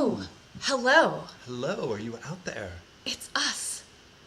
Oh, hello. Hello, are you out there? It's us,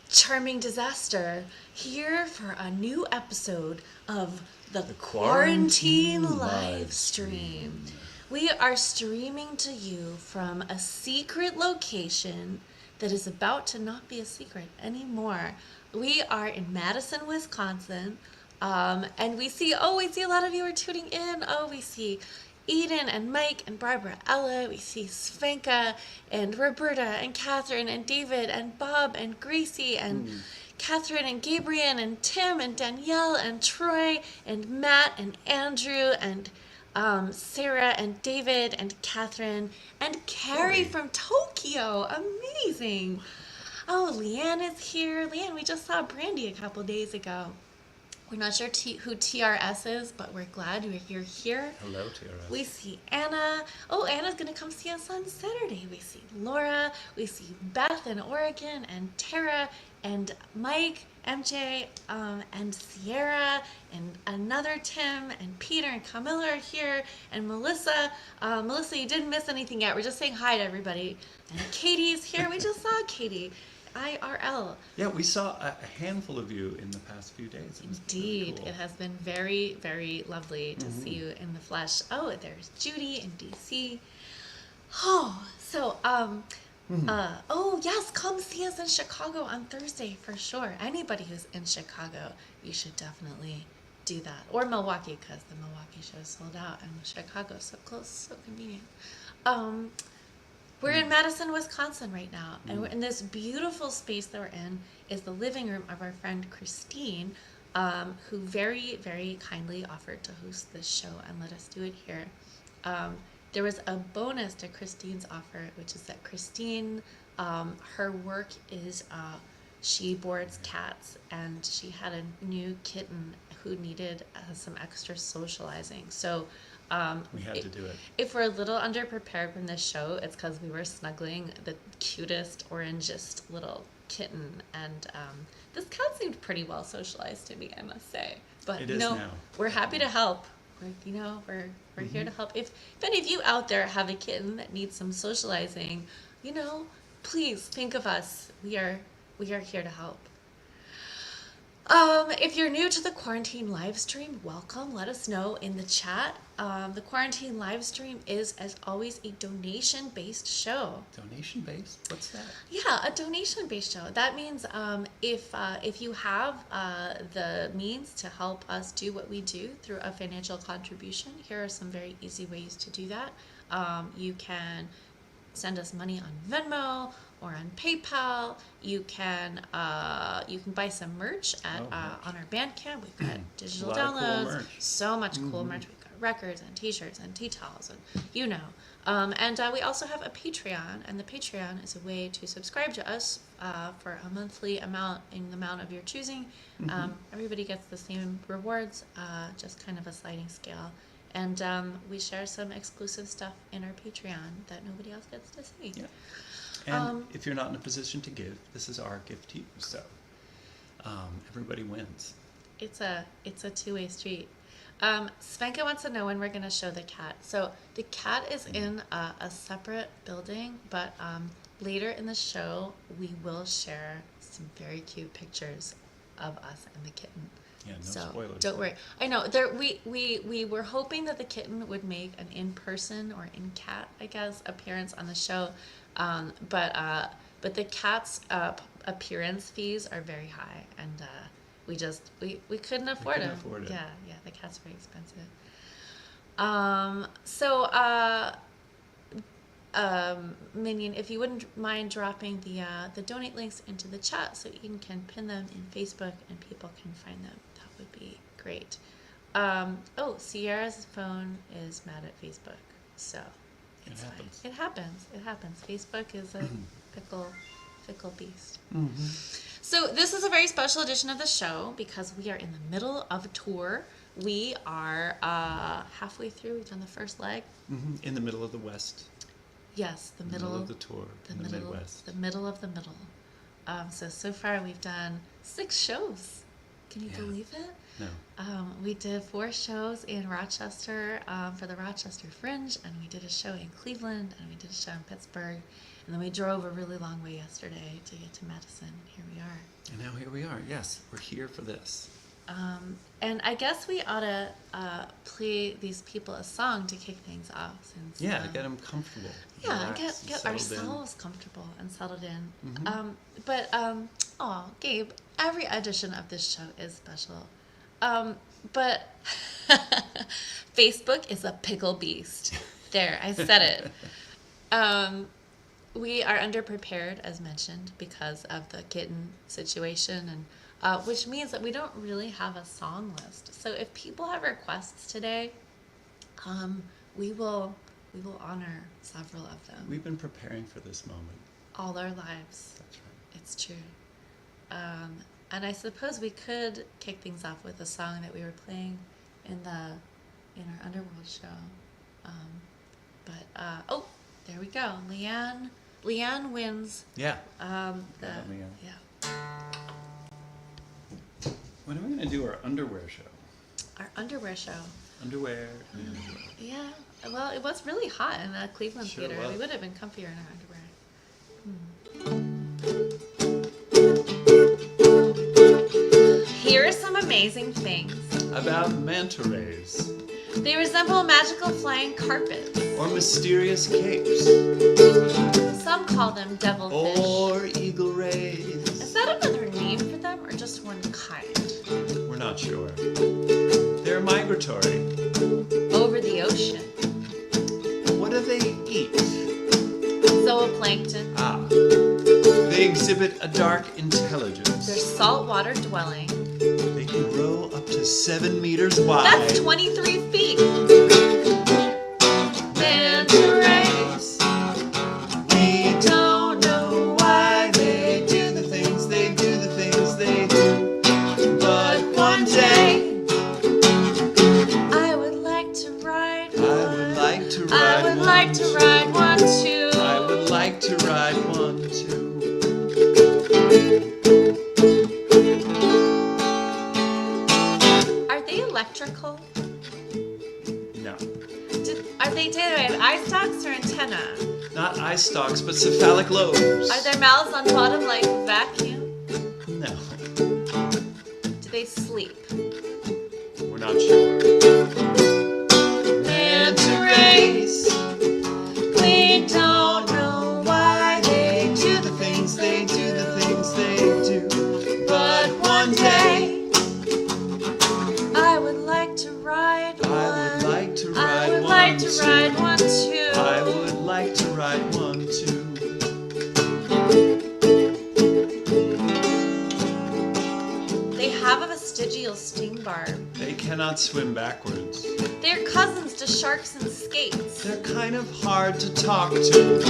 Charming Disaster, here for a new episode of the Quarantine Livestream. We are streaming to you from a secret location that is about to not be a secret anymore. We are in Madison, Wisconsin, and we see a lot of you are tuning in. Oh, we see Eden and Mike and Barbara Ella. We see Svenka and Roberta and Catherine and David and Bob and Gracie and Catherine and Gabriel and Tim and Danielle and Troy and Matt and Andrew and Sarah and David and Catherine and Carrie from Tokyo. Amazing. Oh, Leanne is here. Leanne, we just saw Brandy a couple days ago. We're not sure who TRS is, but we're glad you're here. Hello, TRS. We see Anna. Oh, Anna's going to come see us on Saturday. We see Laura. We see Beth in Oregon and Tara and Mike, MJ, and Sierra and another Tim and Peter and Camilla are here and Melissa. Melissa, you didn't miss anything yet. We're just saying hi to everybody. And Katie's here. We just saw Katie. IRL. Yeah, we saw a handful of you in the past few days. Indeed. Really cool. It has been very, very lovely to see you in the flesh. Oh, there's Judy in DC. Oh, so, oh, yes, come see us in Chicago on Thursday for sure. Anybody who's in Chicago, you should definitely do that. Or Milwaukee, because the Milwaukee show is sold out, and Chicago so close, so convenient. We're in Madison, Wisconsin right now, and we're in this beautiful space that we're in is the living room of our friend Christine, who very, very kindly offered to host this show and let us do it here. There was a bonus to Christine's offer, which is that Christine, her work is she boards cats, and she had a new kitten who needed some extra socializing. So we had to do it. If we're a little underprepared from this show, it's because we were snuggling the cutest, orangest little kitten, and this cat seemed pretty well socialized to me, I must say. But it is now. We're happy to help. We're here to help. If any of you out there have a kitten that needs some socializing, please think of us. We are here to help. If you're new to the Quarantine Livestream, welcome. Let us know in the chat. The Quarantine Livestream is, as always, a donation-based show. Donation-based? What's that? Yeah, a donation-based show. That means if you have the means to help us do what we do through a financial contribution, here are some very easy ways to do that. You can send us money on Venmo or on PayPal. You can buy some merch at on our Bandcamp. We've got digital downloads, cool merch. So much cool merch. We've got records and T-shirts and tea towels and and we also have a Patreon, and the Patreon is a way to subscribe to us for a monthly amount in the amount of your choosing. Everybody gets the same rewards, just kind of a sliding scale. And we share some exclusive stuff in our Patreon that nobody else gets to see. Yeah. And if you're not in a position to give, this is our gift to you. So everybody wins. It's a two-way street. Svenka wants to know when we're going to show the cat. So the cat is in a separate building, but later in the show, we will share some very cute pictures of us and the kitten. Yeah, no so spoilers. Don't worry. I know we were hoping that the kitten would make an in-person or in-cat, I guess, appearance on the show, but the cat's appearance fees are very high, and we couldn't afford it. Yeah, the cat's very expensive. Minion, if you wouldn't mind dropping the donate links into the chat so Eden can pin them in Facebook and people can find them, that would be great. Sierra's phone is mad at Facebook, so it's fine. It happens. Facebook is a fickle beast. So this is a very special edition of the show because we are in the middle of a tour. We are halfway through. We've done the first leg. In the middle of the West. Yes, the middle of the tour, the Midwest. The middle of the middle. So far we've done 6 shows. Can you believe it? No. We did 4 shows in Rochester for the Rochester Fringe, and we did a show in Cleveland, and we did a show in Pittsburgh, and then we drove a really long way yesterday to get to Madison. Here we are. And now here we are. Yes, we're here for this. And I guess we ought to play these people a song to kick things off. Since, Yeah, get them comfortable. Yeah, Relax get and ourselves comfortable and settled in. Mm-hmm. Gabe, every edition of this show is special. But Facebook is a pickle beast. There, I said it. We are underprepared, as mentioned, because of the kitten situation, and which means that we don't really have a song list. So if people have requests today, we will honor several of them. We've been preparing for this moment. All our lives. That's right. It's true. And I suppose we could kick things off with a song that we were playing in our Underworld show. There we go. Leanne wins. Yeah. Yeah. When are we going to do our underwear show? Our underwear show. Underwear and underwear. Yeah. Well, it was really hot in the Cleveland Sure theater. was. We would have been comfier in our underwear. Here are some amazing things. About manta rays. They resemble magical flying carpets. Or mysterious capes. Some call them devilfish. Or eagle rays. Is that another name for them, or just one kind? We're not sure. They're migratory. Over the ocean. What do they eat? Zooplankton. They exhibit a dark intelligence. They're saltwater dwelling. They can grow up to 7 meters wide. That's 23 feet. Manta rays. We don't know why they do the things they do, the things they do. But one day, I would like to ride one. I would like to ride I would one. like to ride one too. I would like to ride one too. Are they electrical? No. Are they eye stalks or antenna? Not eye stalks, but cephalic lobes. Are their mouths on bottom like vacuum? No. Do they sleep? We're not sure. Manta rays. We don't know why they do the things they do, the things they do. But one day, I would like to ride one. I would like to I ride would one like to too. ride one too. I would like to ride one too. They have a vestigial sting barb. They cannot swim backwards. They're cousins to sharks and skates. They're kind of hard to talk to.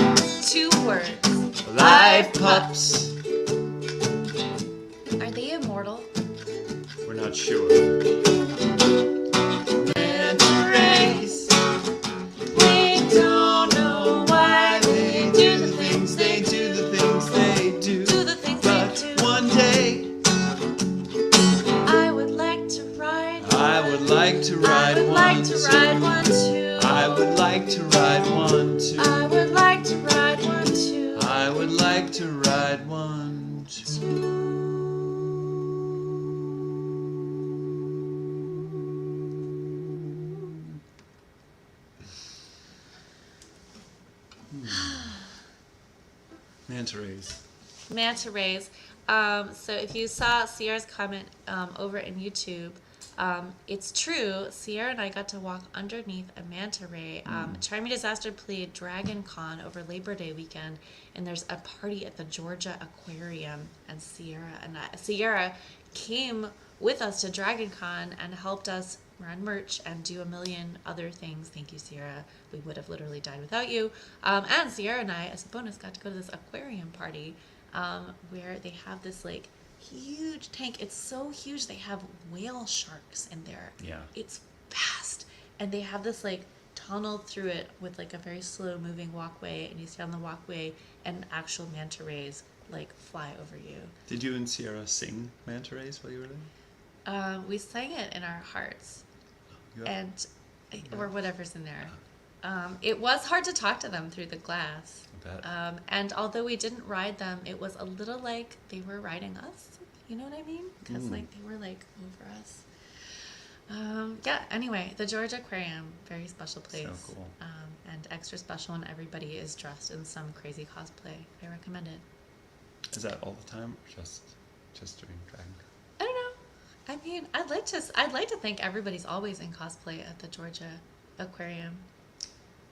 2 words. Live pups. Are they immortal? We're not sure. Manta rays. We don't know why They do the things they do, the things they do. do the things But they do. one day, I would like to ride. I would like to I ride would one like to too. ride one too. I would like to ride one too. I would like to ride one too. I would like to ride one too. Manta rays. Manta rays. So if you saw Sierra's comment over in YouTube, it's true. Sierra and I got to walk underneath a manta ray. Charming Disaster played Dragon Con over Labor Day weekend, and there's a party at the Georgia Aquarium, and Sierra came with us to Dragon Con and helped us run merch and do a million other things. Thank you, Sierra. We would have literally died without you. And Sierra and I, as a bonus, got to go to this aquarium party where they have this like huge tank. It's so huge they have whale sharks in there. Yeah. It's vast. And they have this like tunnel through it with like a very slow moving walkway, and you stay on the walkway and actual manta rays like fly over you. Did you and Sierra sing manta rays while you were there? We sang it in our hearts, Yeah. or whatever's in there. It was hard to talk to them through the glass. I bet. And although we didn't ride them, it was a little like they were riding us. You know what I mean? Because like they were like over us. Yeah. Anyway, the Georgia Aquarium, very special place. So cool. And extra special when everybody is dressed in some crazy cosplay. I recommend it. Is that all the time, or just during drag? I don't know. I mean, I'd like to think everybody's always in cosplay at the Georgia Aquarium.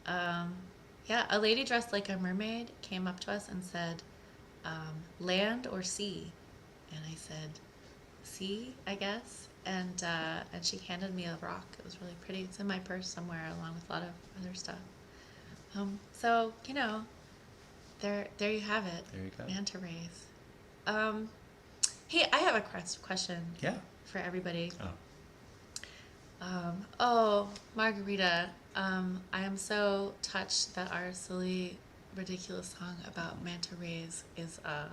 Yeah, a lady dressed like a mermaid came up to us and said, "Land or sea?" And I said, "Sea, I guess." And she handed me a rock. It was really pretty. It's in my purse somewhere, along with a lot of other stuff. So you know, there you have it. There you go. Manta rays. Hey, I have a question. Yeah. For everybody. Oh. Margarita, I am so touched that our silly, ridiculous song about manta rays is a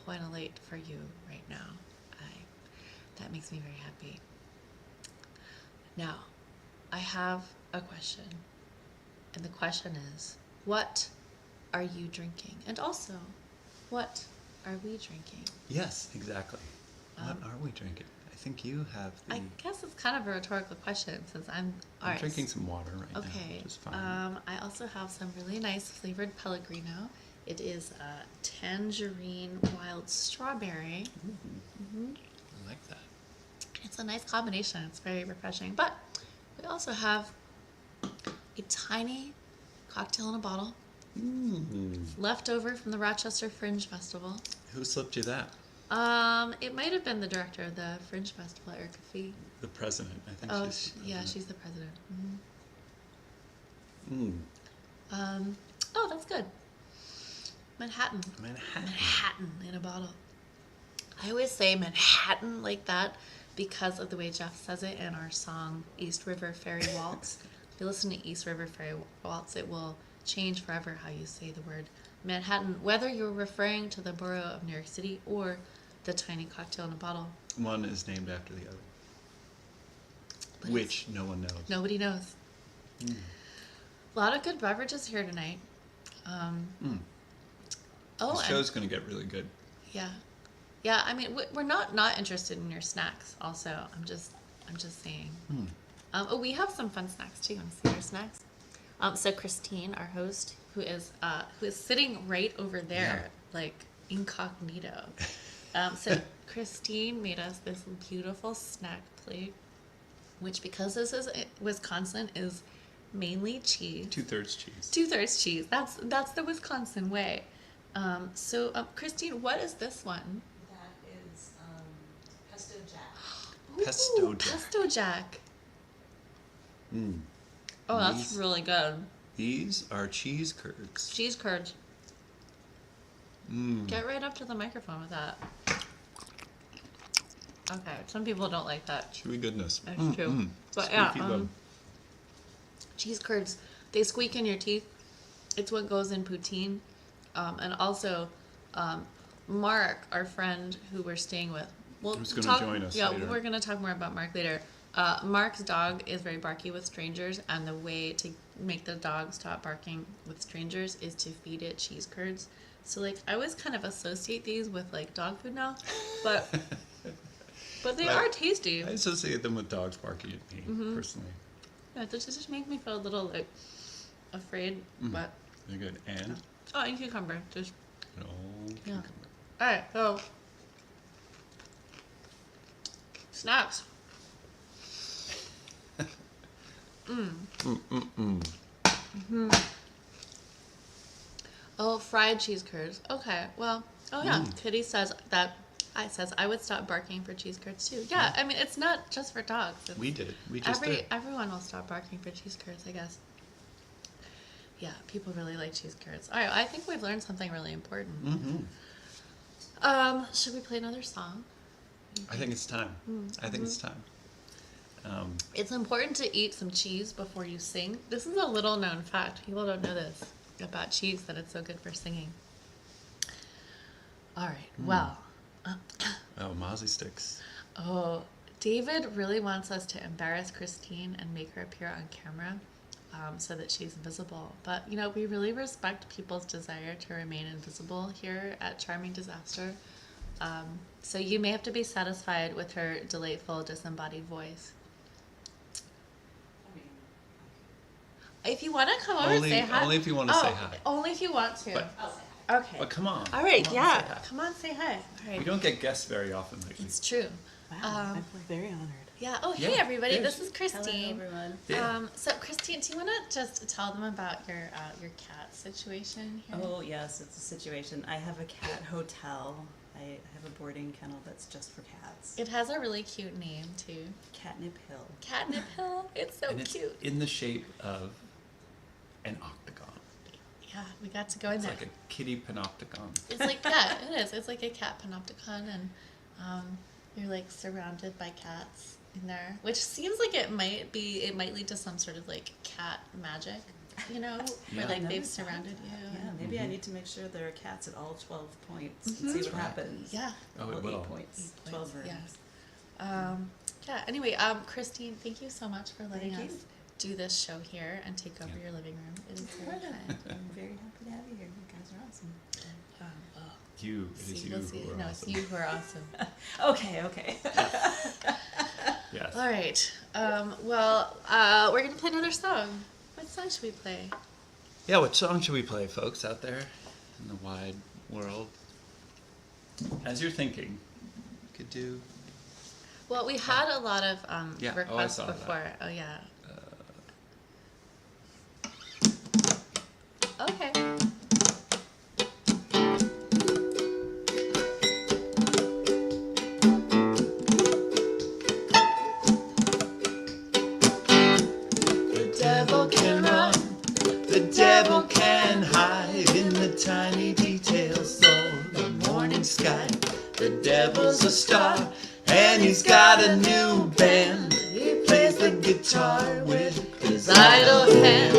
point late for you right now. That makes me very happy. Now, I have a question, and the question is, what are you drinking? And also, what are we drinking? Yes, exactly. What are we drinking? I think you have the... I guess it's kind of a rhetorical question since I'm drinking some water right now. Okay. Which is fine. I also have some really nice flavored Pellegrino. It is tangerine wild strawberry. I like that. It's a nice combination. It's very refreshing. But we also have a tiny cocktail in a bottle left over from the Rochester Fringe Festival. Who slipped you that? It might have been the director of the Fringe Festival, Erica Fee. The president. I think she's... She's the president. Oh, that's good. Manhattan in a bottle. I always say Manhattan like that because of the way Jeff says it in our song East River Ferry Waltz. If you listen to East River Ferry Waltz, it will change forever how you say the word Manhattan, whether you're referring to the borough of New York City or the tiny cocktail in a bottle. One is named after the other. But which no one knows. Nobody knows. A lot of good beverages here tonight. The show's going to get really good. Yeah. Yeah, I mean, we're not interested in your snacks, also. I'm just saying. We have some fun snacks, too. You want to see our snacks? So Christine, our host, who is sitting right over there, like incognito. So Christine made us this beautiful snack plate, which, because this is Wisconsin, is mainly cheese. 2/3 cheese. 2/3 cheese. That's the Wisconsin way. So Christine, what is this one? That is pesto jack. Ooh, Pesto jack. Pesto jack. Oh, that's really good. These are cheese curds. Cheese curds. Get right up to the microphone with that. Okay, some people don't like that. Chewy goodness. That's true. But Squeaky cheese curds, they squeak in your teeth. It's what goes in poutine. And also, Mark, our friend who we're staying with, who's going to join us later. We're going to talk more about Mark later. Mark's dog is very barky with strangers, and the way to make the dog stop barking with strangers is to feed it cheese curds. So, like, I always kind of associate these with, like, dog food now, but they are tasty. I associate them with dogs barking at me, personally. Yeah, this just make me feel a little, like, afraid, but... They're good. And? Oh, and cucumber. Just... An old cucumber. Alright, so... Snacks. Oh, fried cheese curds. Okay, well, Kitty says that I would stop barking for cheese curds too. Yeah, I mean, it's not just for dogs. We did it. We just did. Everyone will stop barking for cheese curds, I guess. Yeah, people really like cheese curds. All right, I think we've learned something really important. Should we play another song? I think it's time. I think it's time. It's important to eat some cheese before you sing. This is a little known fact. People don't know this about cheese, that it's so good for singing. All right, well. Oh, Mozzie sticks. Oh, David really wants us to embarrass Christine and make her appear on camera so that she's invisible. But, you know, we really respect people's desire to remain invisible here at Charming Disaster. So you may have to be satisfied with her delightful disembodied voice. I mean, If you want to come over and say hi. Only if you want to say hi. Only if you want to. But- I'll say hi. Okay. But come on. All right, Come on, yeah. say hi. Come on, say hi. All right. We don't get guests very often lately. It's true. Wow, I'm very honored. Yeah. Oh, hey, Yeah, everybody. yes. This is Christine. Hello, everyone. Yeah. So, Christine, do you want to just tell them about your cat situation here? Oh, yes, it's a situation. I have a cat hotel. I have a boarding kennel that's just for cats. It has a really cute name, too. Catnip Hill. Catnip Hill. It's so And it's cute. in the shape of an octagon. Yeah, we got to go in It's there. like a kitty panopticon. It's like, yeah, it is. It's like a cat panopticon, and you're like surrounded by cats in there, which seems like it might lead to some sort of like cat magic, you know, Yeah. where like Never they've thought surrounded of you. that. Yeah, and- maybe I need to make sure there are cats at all 12 points and see Mhm. what That's right. happens. Yeah. Oh, Well, it will. 8 points, 12 rooms. Yeah. Yeah. Anyway, Christine, thank you so much for letting Thank us you. do this show here and take over Yeah. your living room. It is very Well, kind. I'm very happy to have you here. You guys are awesome. You. It is See, you we'll see. who are No, awesome. it's you who are awesome. Okay. Yes. All right. Well, we're gonna play another song. What song should we play? Yeah, what song should we play, folks, out there in the wide world? As you're thinking, you could do... Well, we had a lot of Yeah. Oh, I requests saw that. before. Oh yeah. Okay. The devil can run, the devil can hide in the tiny details of the morning sky. The devil's a star, and he's got a new band. He plays the guitar with his idle hands.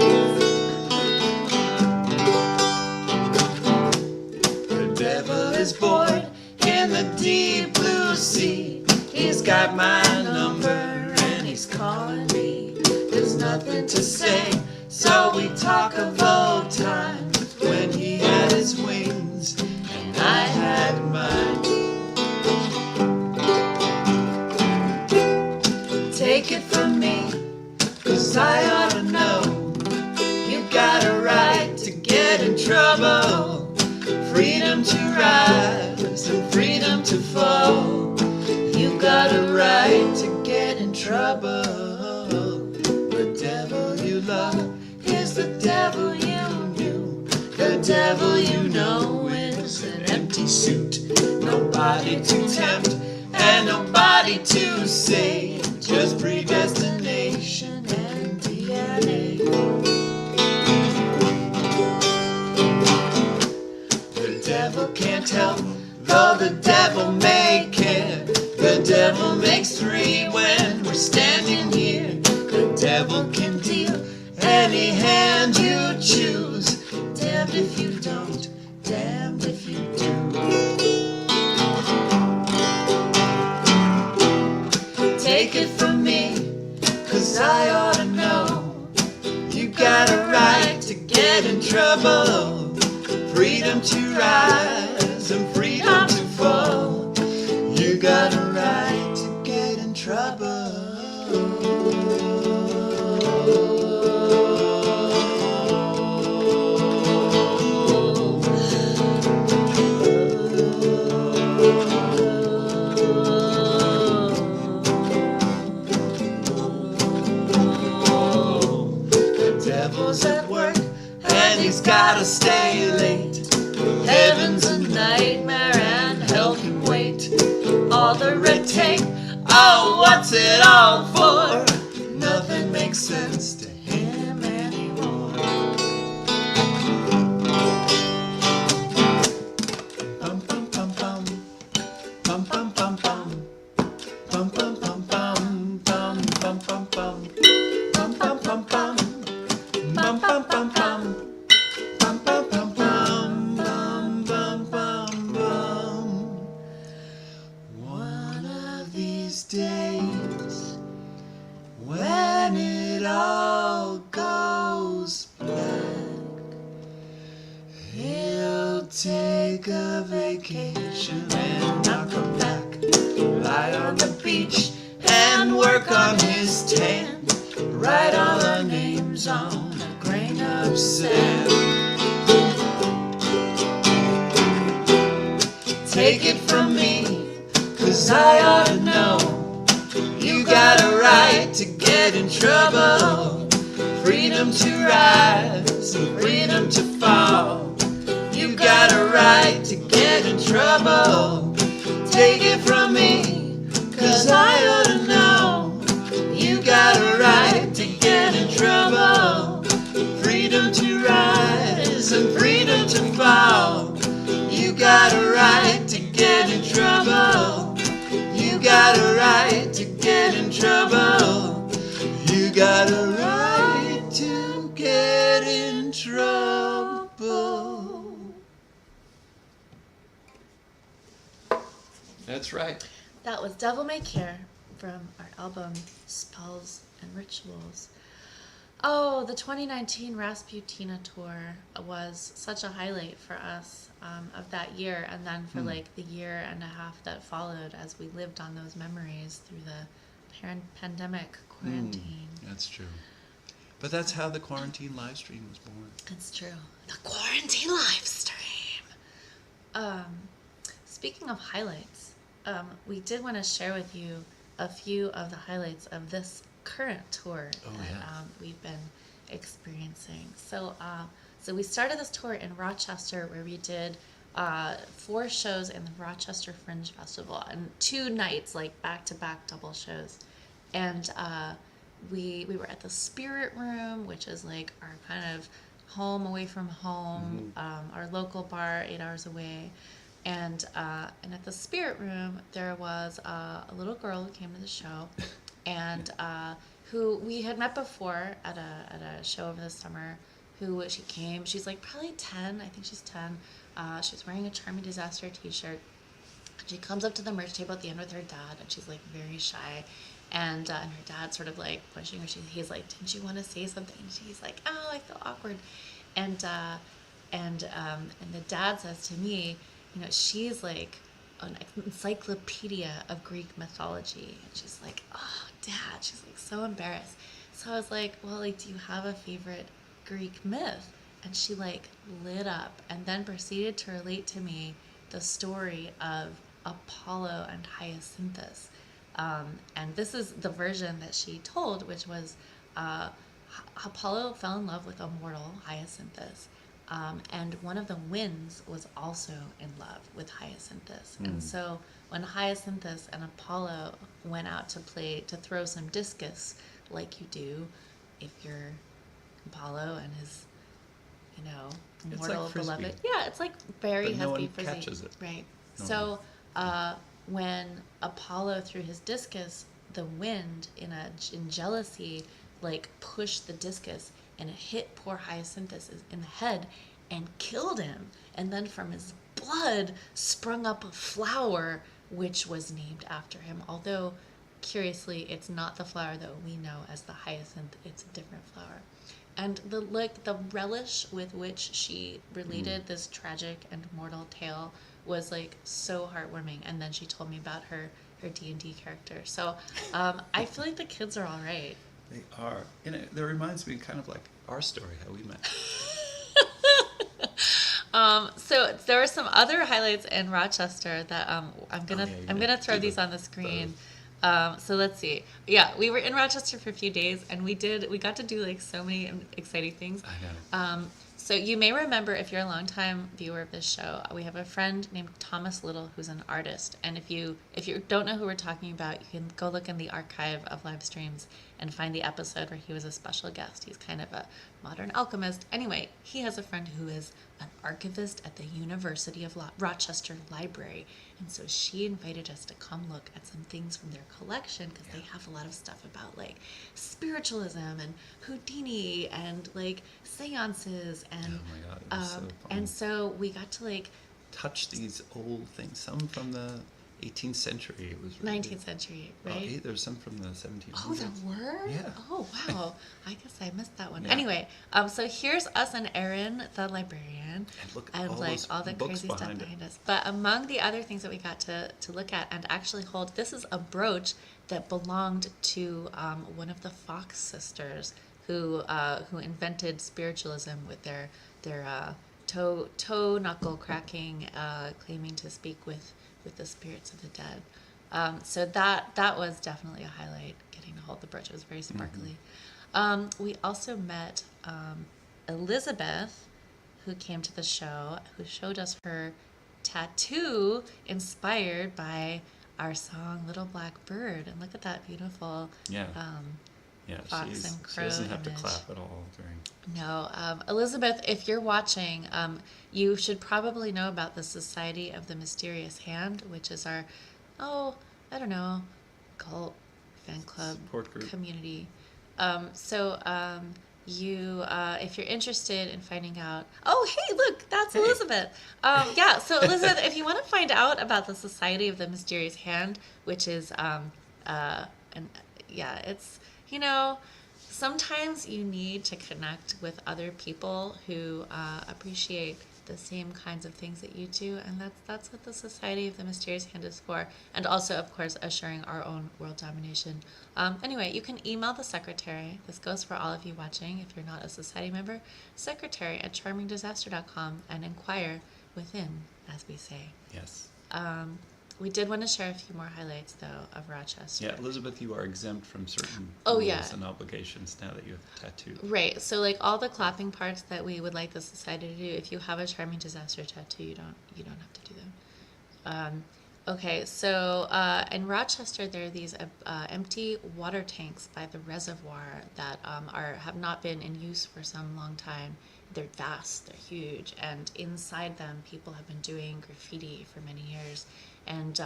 The devil is bored in the deep blue sea. He's got my number and he's calling me. There's nothing to say, so we talk of old times when he had his wings and I had mine. Take it from me, 'cause I ought to know. You got a right to get in trouble. Freedom to rise and freedom to fall. You got a right to get in trouble. The devil you love is the devil you knew. The devil you know is an empty suit. Nobody to tempt and nobody to save. Just predestination and DNA. The devil can't help, though the devil may care. The devil makes three when we're standing here. The devil can deal any hand you choose. Damned if you don't, damned if you do. Take it from me, 'cause I ought to know. You got a right to get in trouble. Freedom to rise and freedom to fall. You got a right to get in trouble. The devil's at work and he's gotta stay late. Heaven's a nightmare and hell can wait. All the red tape, oh, what's it all for? Nothing makes sense to him anymore. Bum bum bum bum, bum bum bum bum, bum bum bum bum, bum bum bum bum, bum bum bum bum, bum bum bum bum. Bum bum bum bum bum bum bum bum. One of these take a vacation and I'll come back, lie on the beach and work on his tan, write all our names on a grain of sand. Take it from me, 'cause I ought to know, you got a right to get in trouble, freedom to rise and freedom to fall. You got a right to get in trouble. Take it from me, 'cause I ought to know, you got a right to get in trouble, freedom to rise and freedom to fall. You got a right to get in trouble. You got a right to get in trouble. You got a right to get in trouble. That's right. That was Devil May Care from our album Spells and Rituals. Oh, the 2019 Rasputina tour was such a highlight for us of that year, and then for like the year and a half that followed as we lived on those memories through the pandemic quarantine. That's true. But that's how the Quarantine Livestream was born. It's true. The Quarantine Livestream. Speaking of highlights, we did want to share with you a few of the highlights of this current tour that we've been experiencing. So we started this tour in Rochester, where we did 4 shows in the Rochester Fringe Festival, and 2 nights, like back-to-back double shows. And we were at the Spirit Room, which is like our kind of home away from home, our local bar 8 hours away. And at the Spirit Room, there was a little girl who came to the show, and who we had met before at a show over the summer. She came. She's like probably 10. I think she's 10. She's wearing a Charming Disaster t-shirt. She comes up to the merch table at the end with her dad, and she's like very shy. And her dad sort of like pushing her. He's like, "Didn't you want to say something?" And she's like, "Oh, I feel awkward." And the dad says to me, you know, she's like an encyclopedia of Greek mythology. And she's like, "Oh, Dad," she's like so embarrassed. So I was like, "Well, like, do you have a favorite Greek myth?" And she like lit up and then proceeded to relate to me the story of Apollo and Hyacinthus. And this is the version that she told, which was Apollo fell in love with a mortal, Hyacinthus. And one of the winds was also in love with Hyacinthus. And so when Hyacinthus and Apollo went out to throw some discus, like you do if you're Apollo and his, you know, mortal like beloved. Yeah, it's like very but no hefty one frisbee. catches it. Right. No So when Apollo threw his discus, the wind in jealousy like pushed the discus, and it hit poor Hyacinthus in the head and killed him. And then from his blood sprung up a flower which was named after him. Although, curiously, it's not the flower that we know as the hyacinth. It's a different flower. And the relish with which she related this tragic and mortal tale was like so heartwarming. And then she told me about her D&D character. So I feel like the kids are all right. They are. And that reminds me kind of like our story, how we met. So there were some other highlights in Rochester that I'm gonna throw these on the screen. So let's see. Yeah, we were in Rochester for a few days, and we got to do like so many exciting things. I know. So you may remember, if you're a longtime viewer of this show, we have a friend named Thomas Little who's an artist. And if you don't know who we're talking about, you can go look in the archive of live streams and find the episode where he was a special guest. He's kind of a modern alchemist. Anyway, he has a friend who is an archivist at the University of Rochester Library. And so she invited us to come look at some things from their collection, because they have a lot of stuff about like spiritualism and Houdini and like seances and Oh my God, it was so fun. and so we got to like touch these old things, some from the 18th century. It was 19th century, right? There's some from the 1700s. Oh, there were? Yeah. Oh, wow. I guess I missed that one. Yeah. Anyway, so here's us and Erin, the librarian. And look at and all like those all the books crazy stuff behind it. behind us. But among the other things that we got to look at and actually hold, this is a brooch that belonged to one of the Fox sisters who invented spiritualism with their toe knuckle cracking, claiming to speak with the spirits of the dead. So that was definitely a highlight, getting to hold the brooch. It was very sparkly. We also met Elizabeth, who came to the show, who showed us her tattoo inspired by our song Little Black Bird. And look at that beautiful Yeah. fox she and crow doesn't have image. to clap at all during. No, Elizabeth, if you're watching, you should probably know about the Society of the Mysterious Hand, which is our, cult, fan club, Support group. community. If you're interested in finding out, hey, look, that's Elizabeth. So Elizabeth, if you want to find out about the Society of the Mysterious Hand, which is, it's, sometimes you need to connect with other people who appreciate the same kinds of things that you do, and that's what the Society of the Mysterious Hand is for, and also, of course, assuring our own world domination. Anyway, you can email the secretary. This goes for all of you watching. If you're not a society member, secretary@charmingdisaster.com, and inquire within, as we say. Yes. We did want to share a few more highlights, though, of Rochester. Yeah, Elizabeth, you are exempt from certain Oh, rules yeah. and obligations now that you have the tattoo. Right. So, like, all the clapping parts that we would like the society to do, if you have a Charming Disaster tattoo, you don't have to do them. Okay. So, in Rochester, there are these empty water tanks by the reservoir that have not been in use for some long time. They're vast. They're huge, and inside them, people have been doing graffiti for many years. And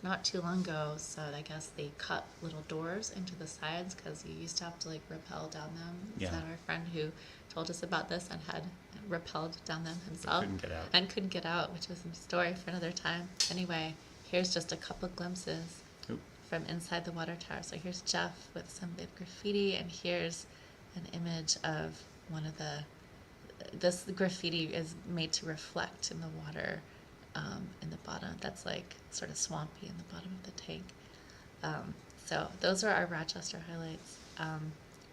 not too long ago, so I guess they cut little doors into the sides because you used to have to like rappel down them. Yeah. Is that our friend who told us about this and had rappelled down them himself? Couldn't get out. And couldn't get out, which was a story for another time. Anyway, here's just a couple glimpses Oop. from inside the water tower. So here's Jeff with some big graffiti, and here's an image of one of this graffiti is made to reflect in the water. In the bottom, that's like sort of swampy in the bottom of the tank. So those are our Rochester highlights.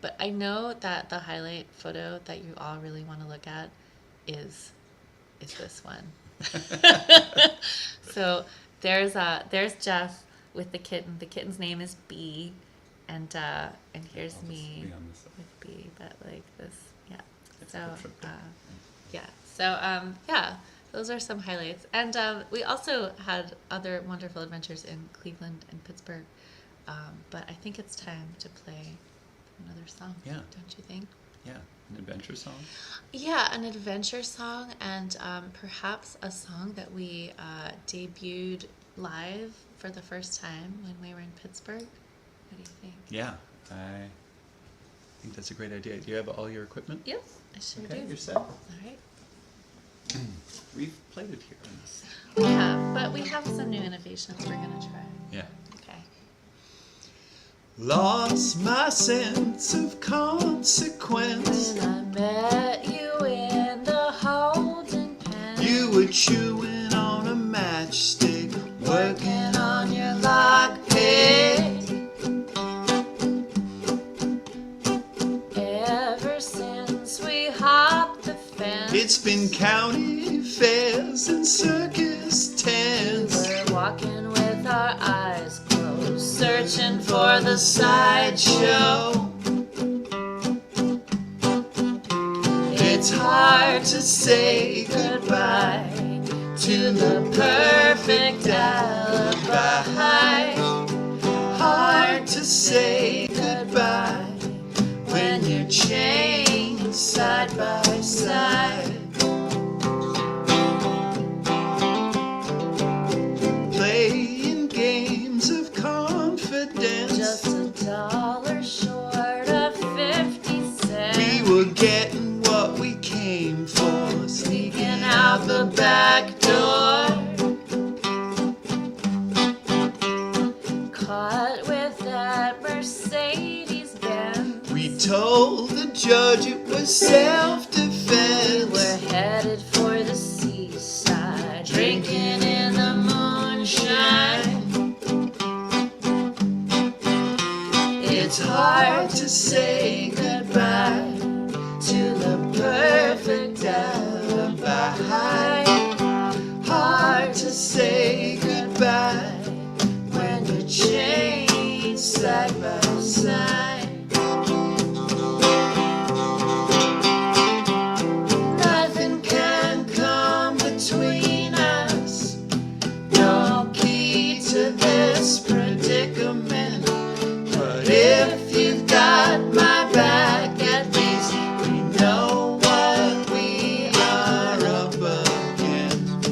But I know that the highlight photo that you all really want to look at is this one. So there's Jeff with the kitten. The kitten's name is Bee, and here's I'll just me be on this side. with Bee, but like this, yeah. It's So a good trip there. those are some highlights. And we also had other wonderful adventures in Cleveland and Pittsburgh. But I think it's time to play another song. Yeah. Don't you think? Yeah, an adventure song. Yeah, an adventure song, and perhaps a song that we debuted live for the first time when we were in Pittsburgh. What do you think? Yeah, I think that's a great idea. Do you have all your equipment? Yep, I sure Okay, do. you're set. All right. We've played it here on this. We have, but we have some new innovations we're going to try. Yeah. Okay. Lost my sense of consequence. When I met you in the holding pen, You were chewing on a matchstick, working on your lockpick. Ever since we hopped the fence, It's been county fairs and circus tents. we're walking with our eyes closed, searching for the sideshow. It's hard to say Goodbye to the perfect alibi. hard to say goodbye When you're chained side by side. Playing games of confidence. Just $1 short of 50 cents. We were getting what we came for, Sneaking out the back door. told the judge it was self-defense. We're headed for the seaside, drinking in the moonshine. It's hard to say goodbye to the perfect alibi. Hard to say goodbye when you're chained side by side. Nothing can come between us. No key to this predicament. But if you've got my back, at least we know what we are up against.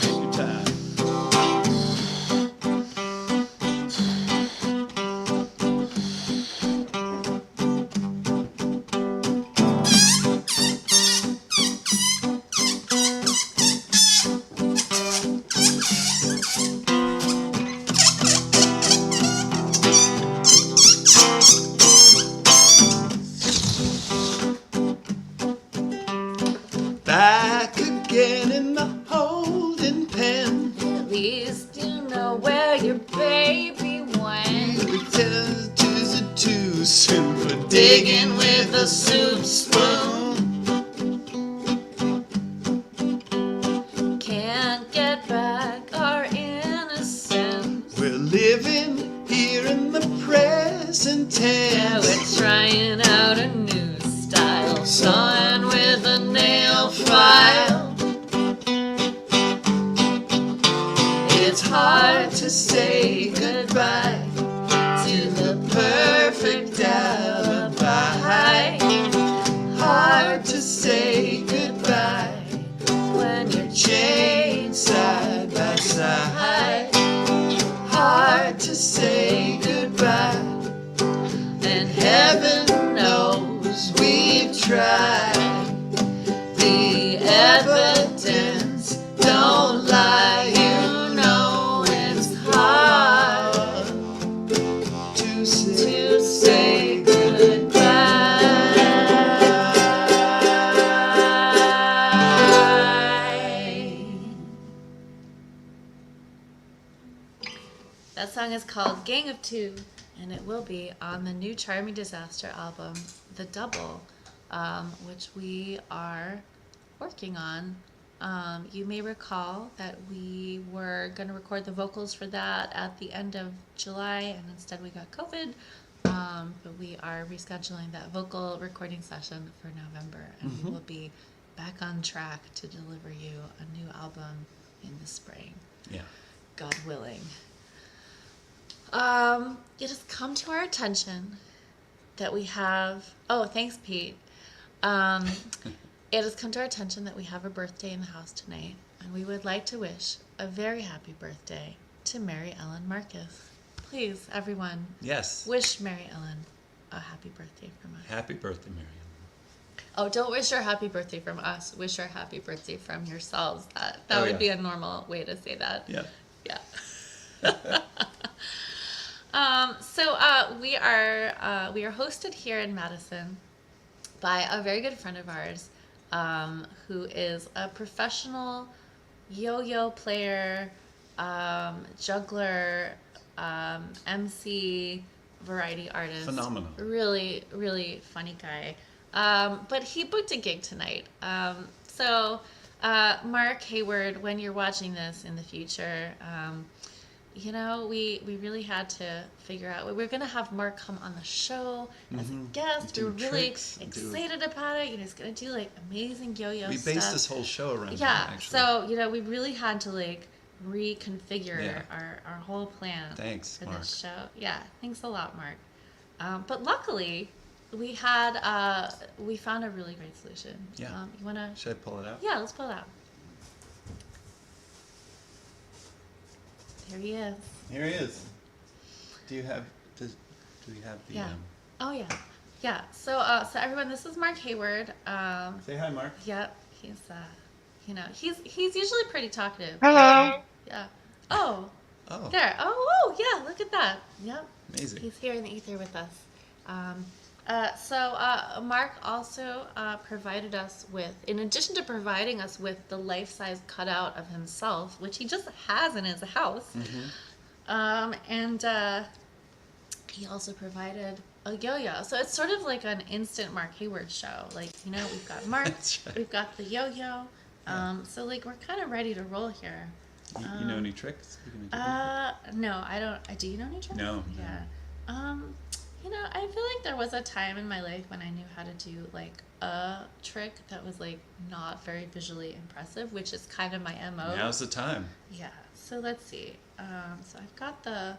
Take your time. Back again in the holding pen. At least you know where your baby went. Is it too soon for digging with a soup spoon? Can't get back our innocence. We're living here in the present Yeah, tense. we're trying out a new style, sawing with a nail file. It's hard to say goodbye to the perfect alibi. Hard to say goodbye When you're chained side by side. Hard to say goodbye, and heaven knows we've tried. The evidence don't lie, you know it's hard to say goodbye. That song is called Gang of Two, and it will be on the new Charming Disaster album, The Double, which we are working on. You may recall that we were going to record the vocals for that at the end of July, and instead we got COVID. But we are rescheduling that vocal recording session for November, and we will be back on track to deliver you a new album in the spring, Yeah. God willing. It has come to our attention that we have. Oh, thanks, Pete. It has come to our attention that we have a birthday in the house tonight, and we would like to wish a very happy birthday to Mary Ellen Marcus. Please, everyone, Yes. wish Mary Ellen a happy birthday from us. Happy birthday, Marion. Oh, don't wish her a happy birthday from us. Wish her a happy birthday from yourselves. That Oh, would yeah. be a normal way to say that. Yeah. Yeah. So we are hosted here in Madison by a very good friend of ours, who is a professional yo-yo player, juggler, MC, variety artist. Phenomenal. Really, really funny guy. But he booked a gig tonight. So Mark Hayward, when you're watching this in the future, we really had to figure out. We were going to have Mark come on the show as a guest. We were really excited about it. He's going to do like amazing yo-yo We stuff. based this whole show around Yeah, him, actually. so we really had to like reconfigure our whole plan Thanks, for Mark. this show. Yeah, thanks a lot, Mark. But luckily, we found a really great solution. Yeah. You wanna? Should I pull it out? Yeah, let's pull it out. There he is. Here he is. Do we have the Yeah. Oh yeah. Yeah. So everyone, this is Mark Hayward. Say hi, Mark. Yep. He's he's usually pretty talkative. Hello. Yeah. Oh. Oh, There. Oh, yeah. Look at that. Yep. amazing. He's here in the ether with us. Mark also provided us with, in addition to providing us with the life-size cutout of himself, which he just has in his house, he also provided a yo-yo. So it's sort of like an instant Mark Hayward show. Like, we've got Mark, That's right. we've got the yo-yo. So like we're kind of ready to roll here. You know any tricks? No, I don't. Do you know any tricks? No. Yeah. I feel like there was a time in my life when I knew how to do like a trick that was like not very visually impressive, which is kind of my MO. Now's the time. Yeah. So let's see. So I've got the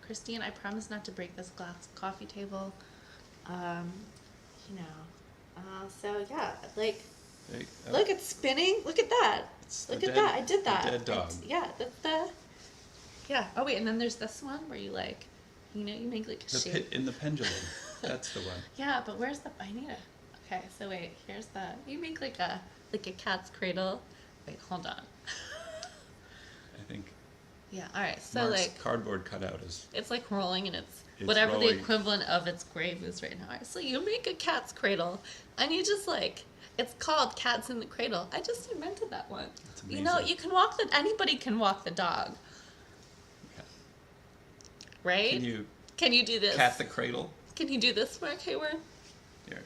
Christine. I promise not to break this glass coffee table. So yeah, like. Look, it's spinning. Look at that. Look at that. I did that. Dead dog. Yeah, that's the. Yeah. Oh wait, and then there's this one where you like, you make like a The shape. pit in the pendulum. That's the one. Yeah, but where's the? I need a. Okay, so wait. Here's the. You make like a cat's cradle. Wait, hold on. I think Yeah. All right. So Mark's like, cardboard cutout is. it's like rolling, and it's It's whatever rolling. the equivalent of its grave is right now. All right, so you make a cat's cradle, and you just like. It's called Cats in the Cradle. I just invented that one. That's You amazing. anybody can walk the dog. Okay. Right? Can you do this? Cat the cradle? Can you do this, Mark Hayward? There.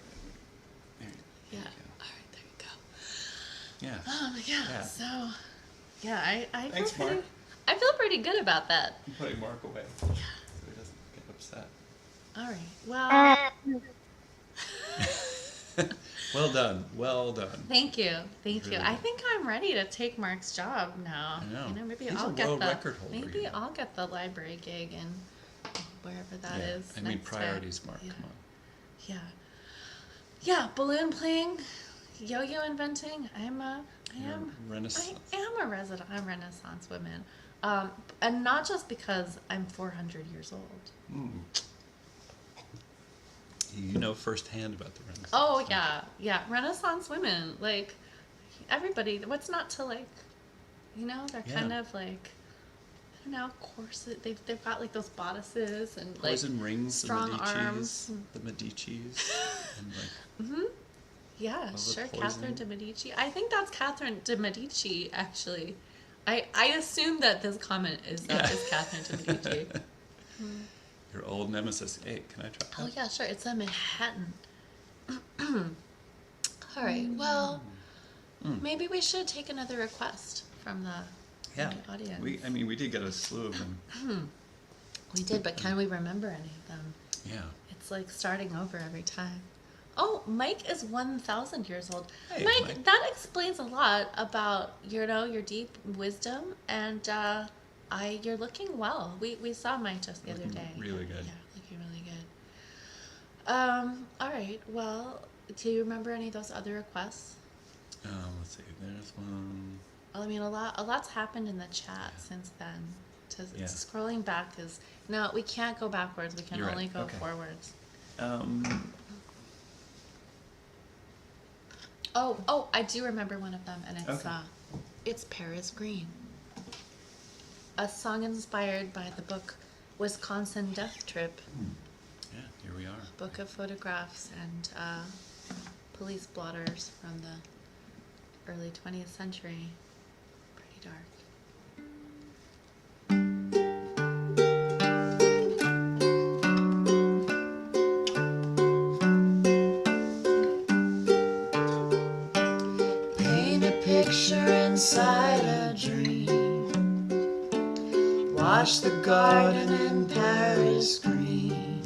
Yeah. you All right, there you go. Yeah. Yeah. Yeah. So, yeah, I Thanks, feel pretty, Mark. I feel pretty good about that. I'm putting Mark away so he doesn't get upset. All right. Well, Well done. Well done. thank you. Thank you. Really I good. think I'm ready to take Mark's job now. I know. Maybe He's I'll a get world the record holder, maybe I'll get the library gig and wherever that is. I mean, next time. priorities, Mark. Yeah. Come on. Yeah. Yeah, balloon playing, yo-yo inventing. I am Renaissance. a Renaissance woman. And not just because I'm 400 years old. You know firsthand about the Renaissance. Oh yeah. Renaissance women, like everybody. What's not to like? They're kind of like, I don't know, corset. They've got like those bodices and like Poison rings, strong the Medicis, arms. the Medicis, and like Yeah, the sure. poison. Catherine de Medici. I think that's Catherine de Medici, actually. I assume that this comment is Catherine de Medici. your old nemesis. Hey, can I try? Oh yeah, sure. It's a Manhattan. All right. Well, maybe we should take another request from the audience. We did get a slew of them. We did, but can we remember any of them? Yeah. It's like starting over every time. Oh, Mike is 1,000 years old. Hey, Mike, Mike. that explains a lot about your deep wisdom, and you're looking well. We saw Mike just the other Looking day. really good. Yeah, looking really good. All right. Well, do you remember any of those other requests? Let's see. There's one. Well, I mean, a lot's happened in the chat since then. Scrolling back is no, we can't go backwards. We can You're only right. go Okay. forwards. Oh, I do remember one of them, and it's Paris Green. A song inspired by the book Wisconsin Death Trip, Yeah, here we are. book of photographs and police blotters from the early 20th century. Pretty dark. Paint a picture inside a dream. Wash the garden in Paris green.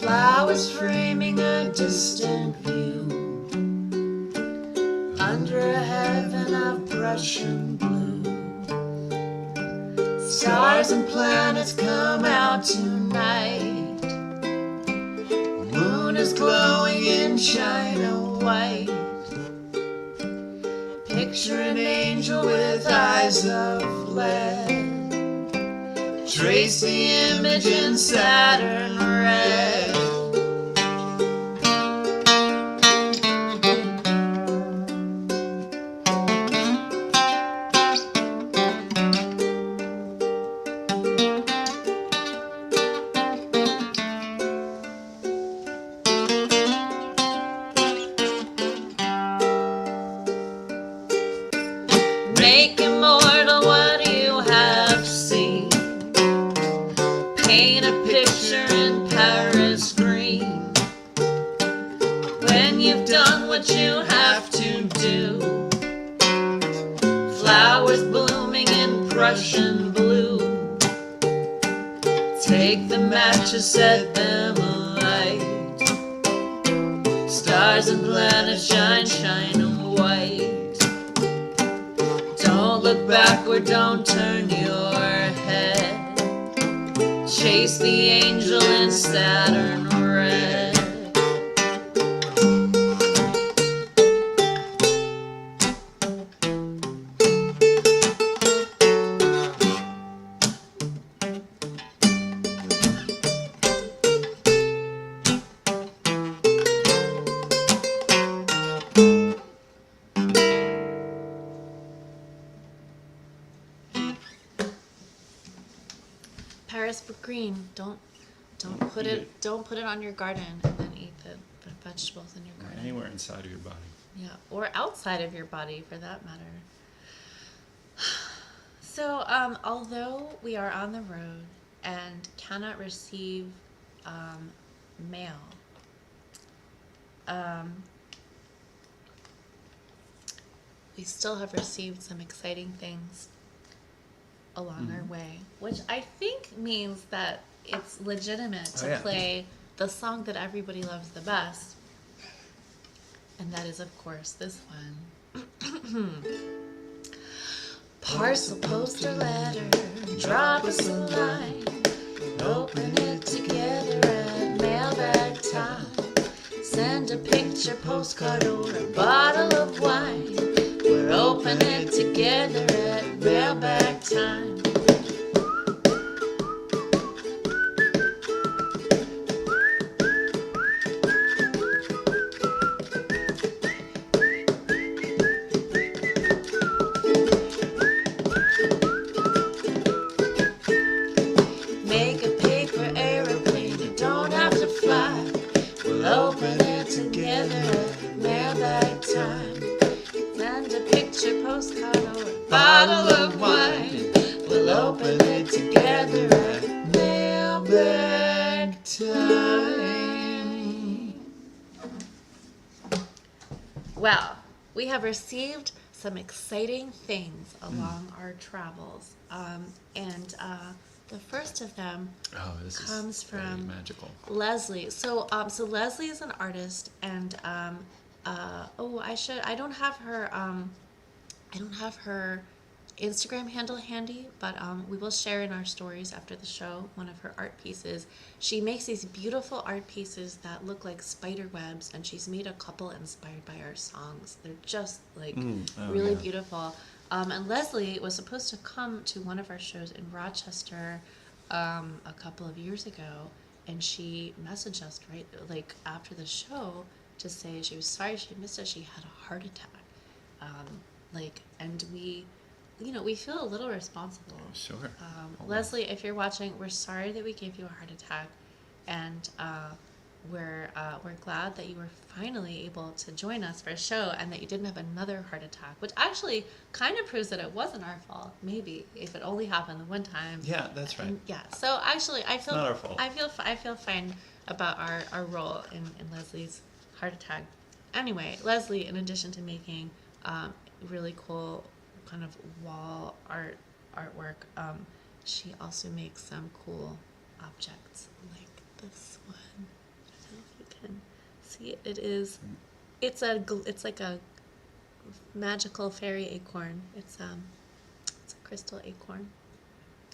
Flowers framing a distant view. Under a heaven of Prussian blue. Stars and planets come out tonight. Moon is glowing in China white. Picture an angel with eyes of lead. Trace the image in Saturn red. Make immortal what you have seen. Paint a picture in Paris green. When you've done what you have to do, flowers blooming in Prussian blue. Take the matches, set them alight. Stars and planets shine, shine white. Don't look backward, don't turn your head. Chase the angel in Saturn red. Paris green. Don't put it on your garden and then eat the vegetables in your Or garden. anywhere inside of your body. Yeah, or outside of your body for that matter. So, although we are on the road and cannot receive mail, we still have received some exciting things along our way, which I think means that it's legitimate to play the song that everybody loves the best. And that is, of course, this one. Parcel, post, or letter, drop us a line. Open it together at mailbag time. Send a picture, postcard, or a bottle of wine. We're open it together at mailbag time. Make a paper aeroplane, you don't have to fly. We'll open it together at mailbag time. Send a picture, postcard, or a bottle of wine. We'll open it together at mailbag time. Well, we have received some exciting things along our travels. The first of them comes from magical. Leslie. So Leslie is an artist, and I don't have her Instagram handle handy, but we will share in our stories after the show one of her art pieces. She makes these beautiful art pieces that look like spider webs, and she's made a couple inspired by our songs. They're just really beautiful. And Leslie was supposed to come to one of our shows in Rochester a couple of years ago, and she messaged us after the show to say she was sorry she missed it. She had a heart attack, and we feel a little responsible. Sure. Leslie, if you're watching, we're sorry that we gave you a heart attack, and we're glad that you were finally able to join us for a show, and that you didn't have another heart attack, which actually kind of proves that it wasn't our fault. Maybe if it only happened the one time. Yeah, that's right. And, so actually, I feel not our fault. I feel fine about our role in Leslie's heart attack. Anyway, Leslie, in addition to making really cool kind of wall artwork, she also makes some cool objects like this one. I don't know if you can see it. It's like a magical fairy acorn. It's a crystal acorn.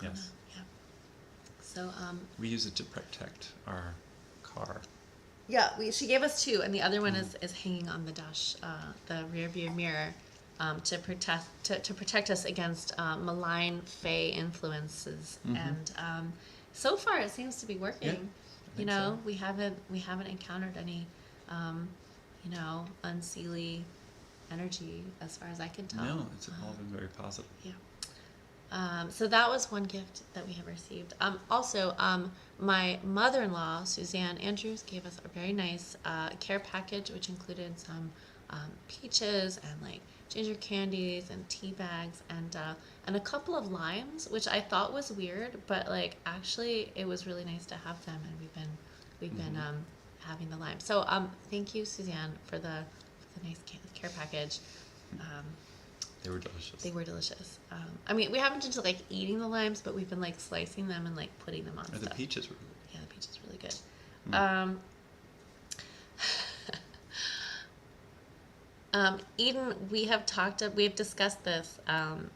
Yes. Yeah. So We use it to protect our car. yeah, she gave us two, and the other one is hanging on the dash, the rear view mirror. to protect us against malign fae influences, and so far it seems to be working. Yeah, I think so. We haven't encountered any unseelie energy as far as I can tell. No, it's all been very positive. Yeah. So that was one gift that we have received. Also, my mother-in-law, Suzanne Andrews, gave us a very nice care package, which included some peaches and like ginger candies and tea bags and a couple of limes, which I thought was weird, but like actually it was really nice to have them, and we've been having the limes. So thank you, Suzanne, for the nice care package. They were delicious. They were delicious. I mean, we haven't been to like eating the limes, but we've been like slicing them and like putting them on The stuff. peaches were good. Yeah, the peach is really good. Eden, we have discussed this.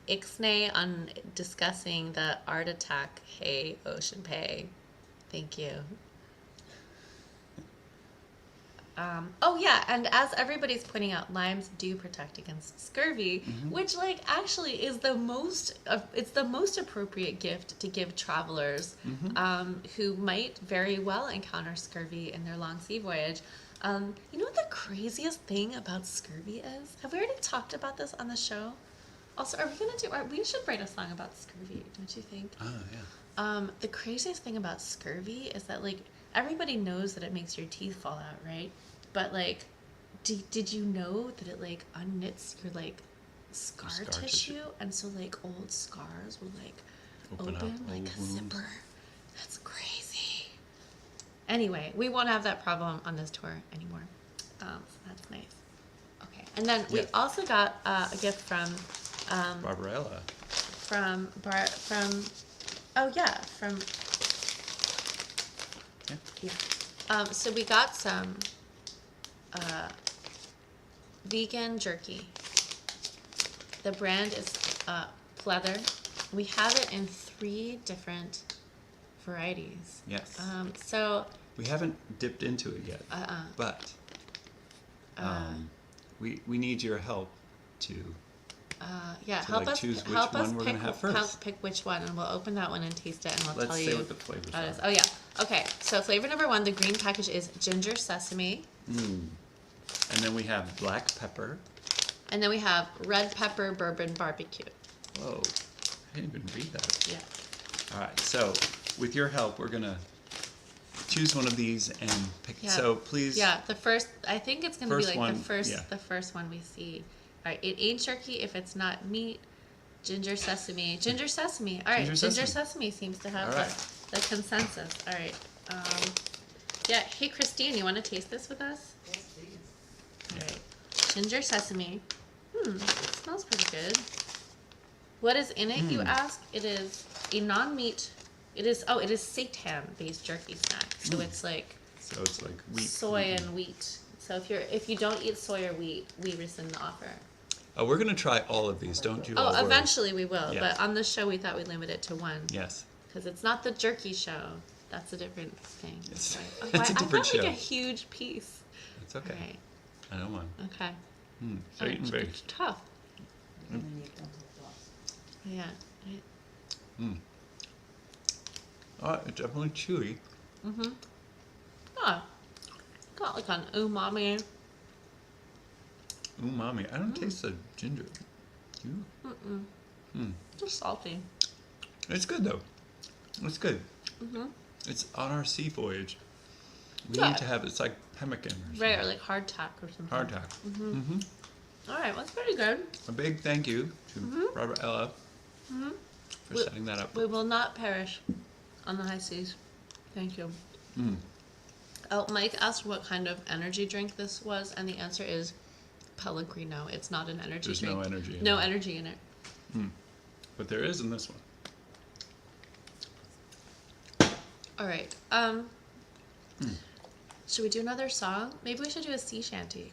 Ixnay on discussing the art attack. Hey, Ocean Pay. Thank you. Oh yeah, and as everybody's pointing out, limes do protect against scurvy, which like actually is it's the most appropriate gift to give travelers who might very well encounter scurvy in their long sea voyage. You know what the craziest thing about scurvy is? Have we already talked about this on the show? Also, we should write a song about scurvy, don't you think? Oh, yeah. The craziest thing about scurvy is that like everybody knows that it makes your teeth fall out, right? But like, did you know that it like unknits your like scar tissue, and so like old scars will like open up like old a wounds. zipper? That's crazy. Anyway, we won't have that problem on this tour anymore. So that's nice. Okay, and then we also got a gift from Barbarella. from so we got some vegan jerky. The brand is Pleather. We have it in 3 different varieties. Yes. So We haven't dipped into it yet, but we need your help to help like, us choose which help one us we're pick gonna have first. help pick which one, and we'll open that one and taste it, and we'll Let's tell say you what the flavors how it is. are. Oh yeah. Okay. So flavor number 1, the green package is ginger sesame, And then we have black pepper. and then we have red pepper bourbon barbecue. Whoa, I didn't even read that. Yeah. All right, so with your help, we're gonna choose one of these and pick. Yeah. So please. Yeah, I think it's gonna be First like one, the first one we see. All right, it ain't jerky if it's not meat. Ginger sesame. All right, ginger sesame seems to have All right. the consensus. All right. Yeah. Hey, Christine, you want to taste this with us? Yes, please. All right. Ginger sesame. It smells pretty good. What is in it, you ask? It is a non-meat. It is seitan-based jerky snack. So it's like So it's like wheat. soy and wheat. So if you don't eat soy or wheat, we rescind the offer. Oh, we're gonna try all of these. Don't you? all Oh, worry. eventually we will. Yeah. But on this show, we thought we'd limit it to 1. Yes. Because it's not the jerky show. That's a different thing. It's- Right. it's a different I got show. like a huge piece. It's okay. All right. I don't mind. Okay. So eating very. It's tough. And then you don't have gloves. Yeah. Right. Oh, it's definitely chewy. Oh, got like an umami. Umami. I don't taste the ginger. You? Just salty. It's good though. It's good. It's on our sea voyage. We Yeah. need to have it's like pemmican or something. Right, or like hardtack or something. Hardtack. All right, well, that's pretty good. A big thank you to Robert Ella for We- setting that up. We will not perish on the high seas. Thank you. Oh, Mike asked what kind of energy drink this was, and the answer is Pellegrino. It's not an energy There's drink. no energy in No it. energy in it. But there is in this one. All right. Should we do another song? Maybe we should do a sea shanty,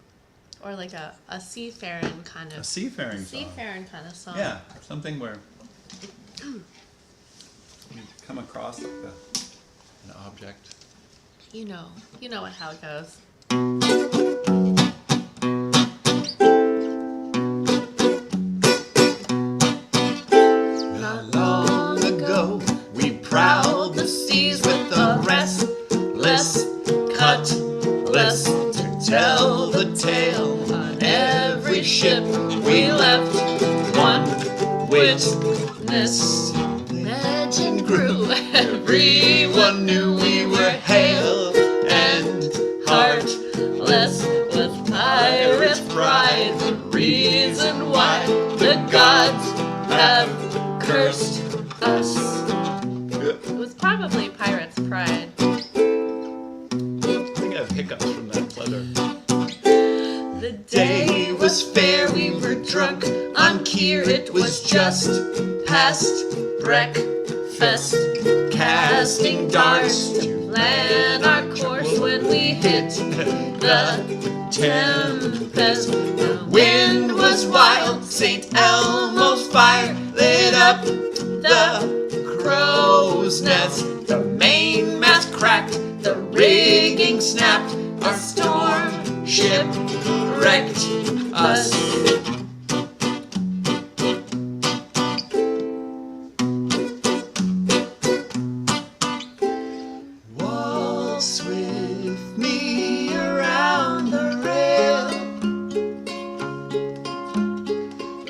or like a seafaring kind of A seafaring song. seafaring kind of song. Yeah, something where you come across like an object. You know how it goes. witness. Legend grew. Everyone knew we were hale and Heartless with pirate's pride. The reason why the gods have cursed us. It was probably pirate's pride. I think I have hiccups from that pleather. The day was fair, we were drunk on Kier. It was just past breakfast, casting darts to plan our course when we hit the tempest. The wind was wild, St. Elmo's fire lit up the crow's nest. The mainmast cracked, the rigging snapped, a storm ship wrecked us. Waltz with me around the rail,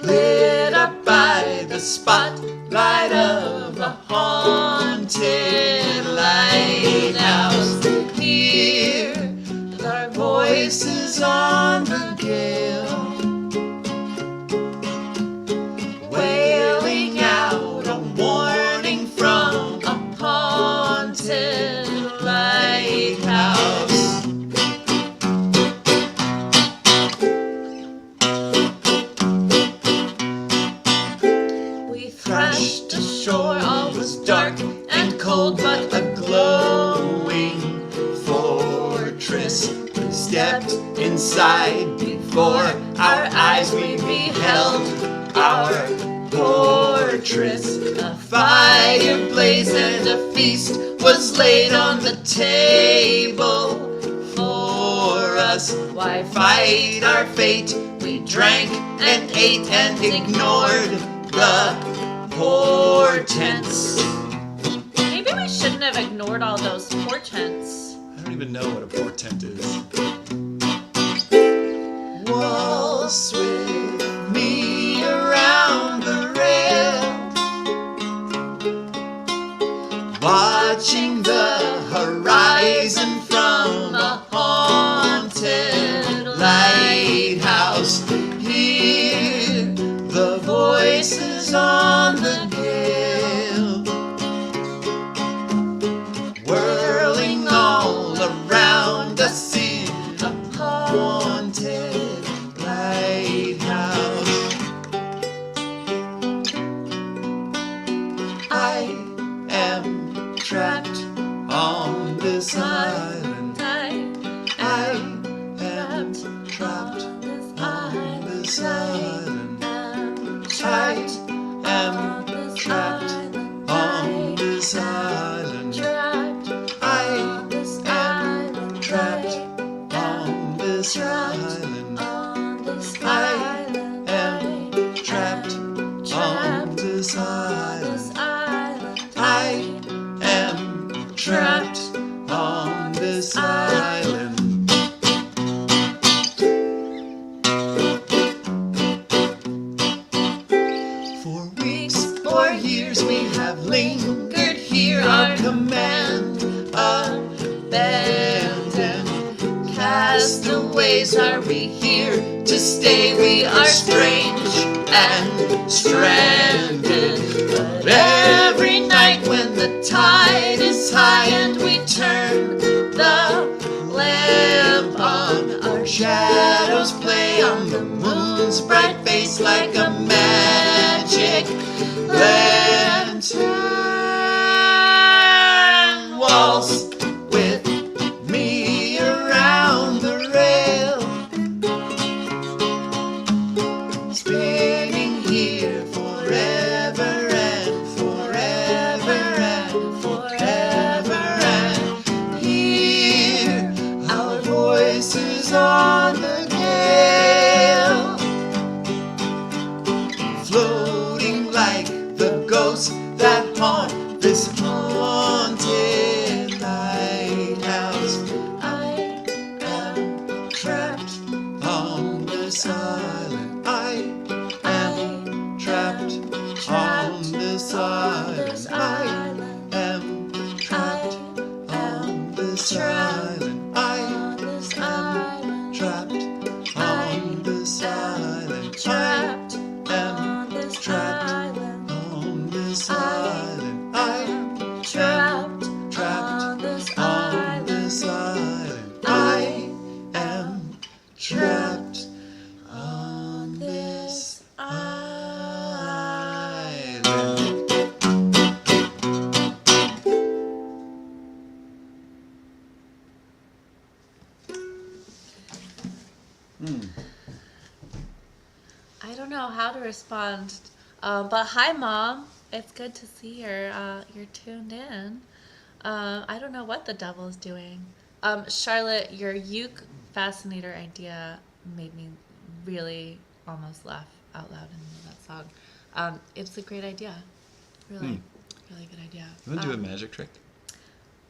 lit up by the spotlight of a haunted lighthouse. Hear our voices on the gale, wailing out a warning from a haunted lighthouse. We thrashed ashore, all was dark and cold, but A glowing fortress. We stepped inside, before our eyes we beheld our fortress. A fire blazed and a feast was laid on the table for us. Why fight our fate? We drank and ate and ignored the portents. maybe we shouldn't have ignored all those portents. I don't even know what a portent is. Waltz with me around the rail, watching the horizon from a haunted lighthouse. Hear the voices on the gale, whirling all around us in a haunted lighthouse. I am trapped on this island. I am trapped on this island. I am trapped on this island. I am trapped on this island. I am trapped on this island. I am trapped on this island. For weeks or years we have lingered here, our command abandoned. Castaways, are we here to stay? We are strange and stranded. But every night when the tide is high and we turn the lamp on, our shadows play on the moon's bright face like a magic lantern. Waltz with me around the rail, spinning here forever and forever and forever, and hear our voices on the gale, floating like the ghosts that haunt this haunted lighthouse. I am trapped on this island. I am trapped trapped this on this island. I am trapped on this island. I on this island. trapped on this island. Trapped am on this trapped island. on this island. I Trapped trapped on this on island. this island. I am trapped On this island. island. I don't know how to respond, but hi, Mom. It's good to see you're tuned in. I don't know what the devil's doing. Charlotte, your uke fascinator idea made me really almost laugh out loud in that song. It's a great idea. Really, really good idea. You want to do a magic trick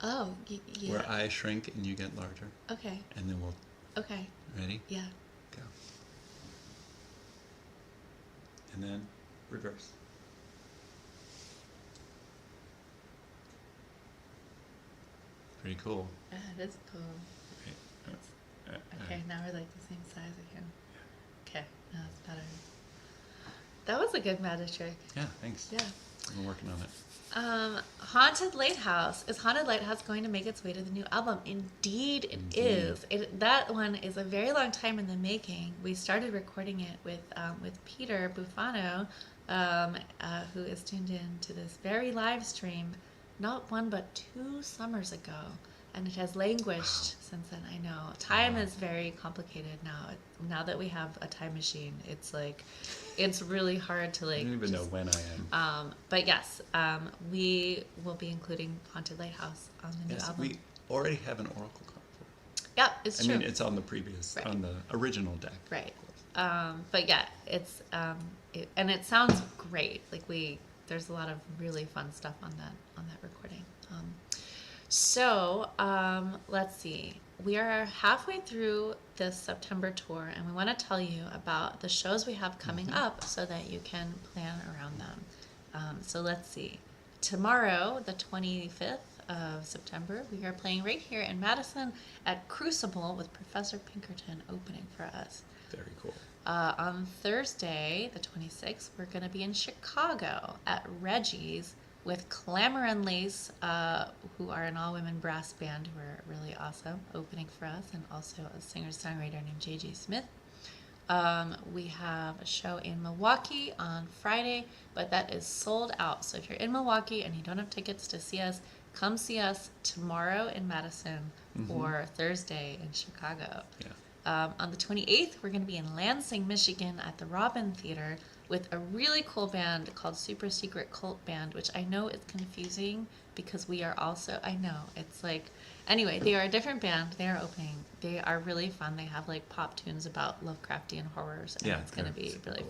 Oh, yeah. where I shrink and you get larger, Okay, and then we'll okay, ready yeah. go, and then reverse. Pretty cool. It is cool. Right. Okay, now we're like the same size again. Okay, now it's better. That was a good magic trick. Yeah, thanks. Yeah. I'm working on it. Haunted Lighthouse. Is Haunted Lighthouse going to make its way to the new album? Indeed, it is. That one is a very long time in the making. We started recording it with Peter Bufano, who is tuned in to this very live stream, not one but 2 summers ago. And it has languished since then. I know. Time is very complicated now. Now that we have a time machine, it's like, it's really hard to like. I don't even know when I am. But yes, we will be including Haunted Lighthouse on the new Yes, album. we already have an oracle card for it. Yeah, it's I true. mean, it's on the previous, Right. on the original deck. Right. But yeah, it's and it sounds great. Like there's a lot of really fun stuff on that recording. So let's see. We are halfway through this September tour, and we want to tell you about the shows we have coming up so that you can plan around them. So let's see. Tomorrow, the 25th of September, we are playing right here in Madison at Crucible with Professor Pinkerton opening for us. Very cool. On Thursday, the 26th, we're going to be in Chicago at Reggie's with Clamor and Lace, who are an all-women brass band who are really awesome, opening for us, and also a singer-songwriter named J.J. Smith. We have a show in Milwaukee on Friday, but that is sold out. So if you're in Milwaukee and you don't have tickets to see us, come see us tomorrow in Madison or Thursday in Chicago. Yeah. On the 28th, we're going to be in Lansing, Michigan at the Robin Theater with a really cool band called Super Secret Cult Band, which I know is confusing because we are also, I know, it's like, anyway, they are a different band. They are opening. They are really fun. They have like pop tunes about Lovecraftian horrors, and Yeah, it's going to be super really cool.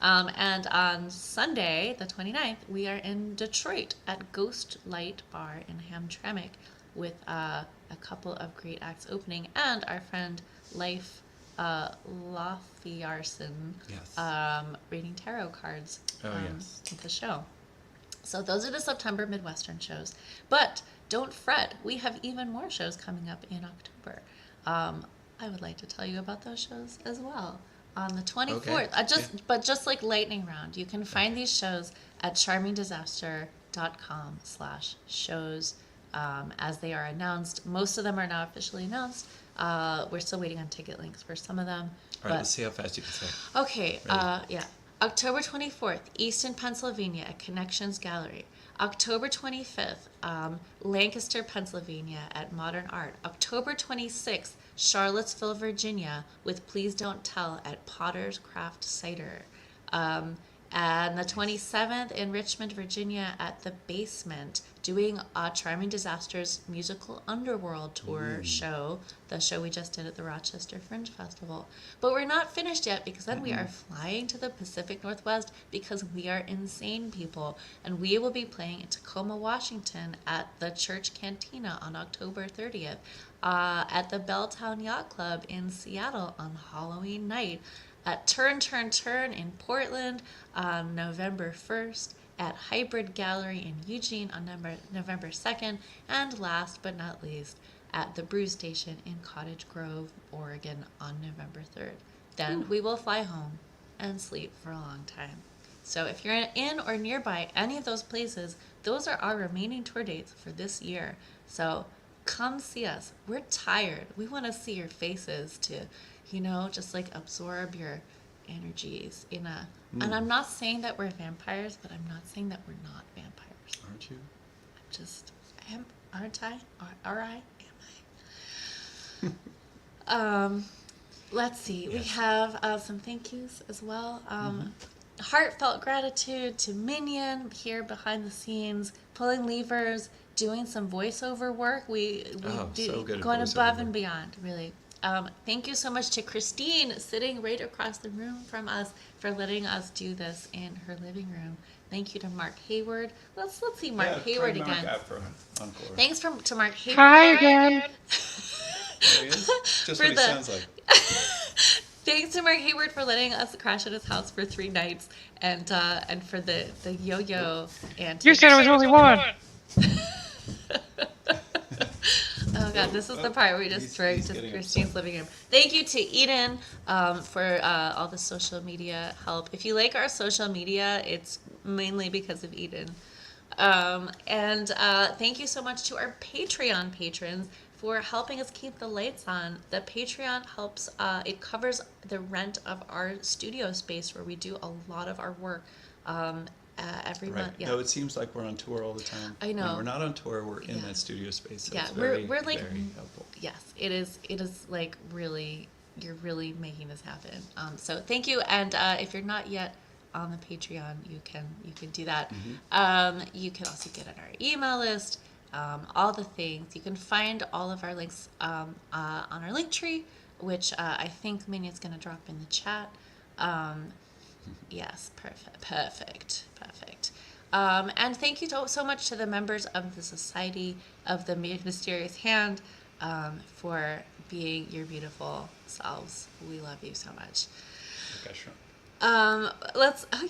fun. And on Sunday, the 29th, we are in Detroit at Ghost Light Bar in Hamtramck with a couple of great acts opening, and our friend Leif Lafayarson Yes. reading tarot cards Oh, yes. at the show. So those are the September Midwestern shows. But don't fret, we have even more shows coming up in October. I would like to tell you about those shows as well. On the 24th, Okay. but just like lightning round, you can find these shows at charmingdisaster.com/shows as they are announced. Most of them are now officially announced. We're still waiting on ticket links for some of them. All right, let's see how fast you can say. Okay, Ready? yeah. October 24th, Easton, Pennsylvania at Connections Gallery. October 25th, Lancaster, Pennsylvania at Modern Art. October 26th, Charlottesville, Virginia with Please Don't Tell at Potter's Craft Cider. And the 27th in Richmond, Virginia at The Basement, doing Charming Disasters musical Underworld tour show, the show we just did at the Rochester Fringe Festival. But we're not finished yet because then we are flying to the Pacific Northwest because we are insane people. And we will be playing in Tacoma, Washington at the Church Cantina on October 30th, at the Belltown Yacht Club in Seattle on Halloween night, at Turn in Portland on November 1st, at Hybrid Gallery in Eugene on November 2nd, and last but not least, at the Brew Station in Cottage Grove, Oregon on November 3rd. Then we will fly home and sleep for a long time. So if you're in or nearby any of those places, those are our remaining tour dates for this year. So come see us. We're tired. We want to see your faces to, just like absorb your energies in a... And I'm not saying that we're vampires, but I'm not saying that we're not vampires. Aren't you? Aren't I? Are I? Am I? Let's see. Yes. We have some thank yous as well. Heartfelt gratitude to Minion here behind the scenes, pulling levers, doing some voiceover work. We do so good at going voiceover above work. and beyond, really. Thank you so much to Christine, sitting right across the room from us, for letting us do this in her living room. Thank you to Mark Hayward. Let's see Mark Hayward try again. Mark out for encore. Thanks to Mark Hayward. Hi again. There he is. Just For what he the- sounds like. Thanks to Mark Hayward for letting us crash at his house for 3 nights, and for the yo-yo and. You said it was only one. Oh god, this is the part where we just drink he's to getting Christine's living room. Thank you to Eden for all the social media help. If you like our social media, it's mainly because of Eden. And thank you so much to our Patreon patrons for helping us keep the lights on. The Patreon helps, it covers the rent of our studio space where we do a lot of our work every Right. month. Yeah. No, it seems like we're on tour all the time. I know. When we're not on tour, we're in Yeah. that studio space. So Yeah, it's very, we're like- very helpful. Yes, it is like really, you're really making this happen. So thank you. And if you're not yet on the Patreon, you can do that. You can also get on our email list, all the things. You can find all of our links on our link tree, which I think Minion's going to drop in the chat. Yes, perfect. And thank you so much to the members of the Society of the Mysterious Hand for being your beautiful selves. We love you so much. Okay, sure.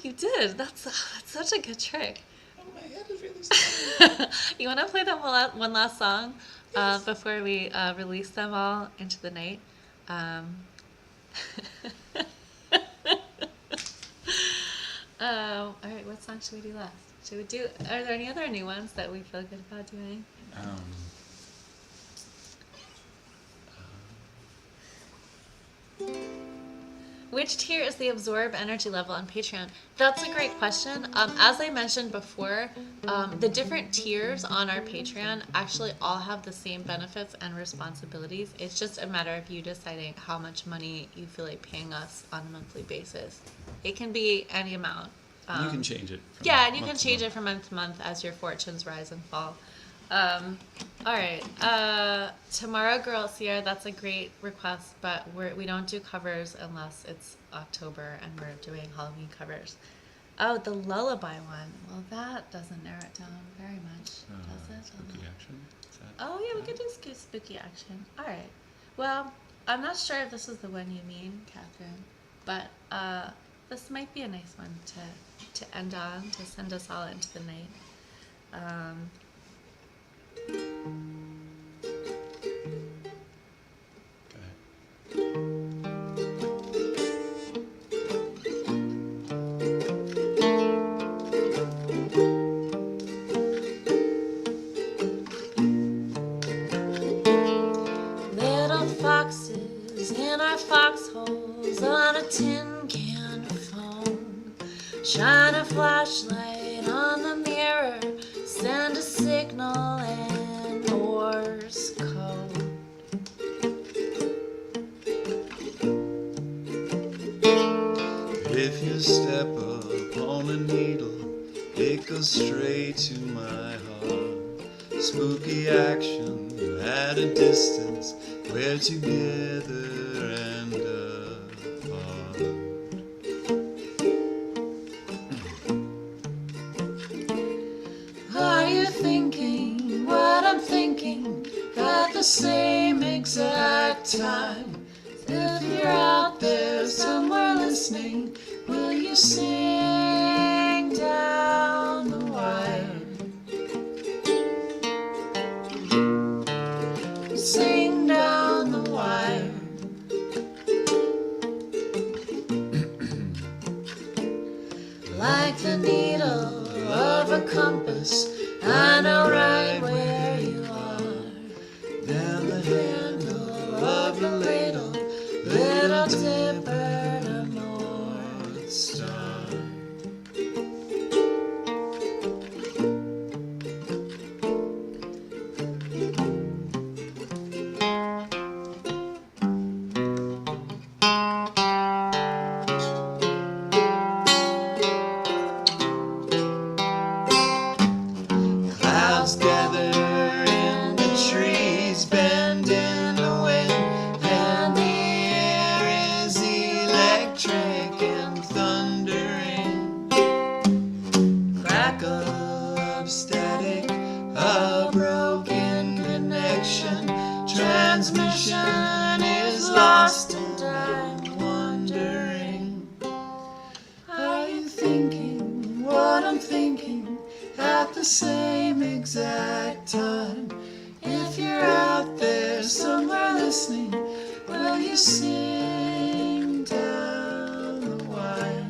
You did. That's such a good trick. Oh, my head is really sore. You want to play them one last song before we release them all into the night? All right, what song should we do last? Are there any other new ones that we feel good about doing? Which tier is the absorb energy level on Patreon? That's a great question. As I mentioned before, the different tiers on our Patreon actually all have the same benefits and responsibilities. It's just a matter of you deciding how much money you feel like paying us on a monthly basis. It can be any amount. You can change it. Yeah, and you can change it from month to month as your fortunes rise and fall. All right. Tomorrow Girl Sierra, that's a great request, but we don't do covers unless it's October and we're doing Halloween covers. Oh, the lullaby one. Well, that doesn't narrow it down very much, does it? Spooky action. Is that Oh, yeah, we could do spooky action. All right. Well, I'm not sure if this is the one you mean, Catherine, but this might be a nice one to end on, to send us all into the night. Go ahead. Little foxes in our foxholes on a tin can phone. Shine a flashlight on the mirror, send a signal and Morse code. If you step upon a needle, it goes straight to my heart. Spooky action at a distance, we're together and apart. Are you thinking what I'm thinking at the same exact time? If you're out there somewhere needle of a compass, I know right where you are. Down the handle of the ladle, Little dipper, the North Star. Clouds gather in the trees, bend in the wind, and the air is electric and thundering. Crackle of static, a broken connection, transmission is lost and I'm wondering. Are you thinking what I'm thinking at the same exact time? If you're out there somewhere listening, will you sing down the wire?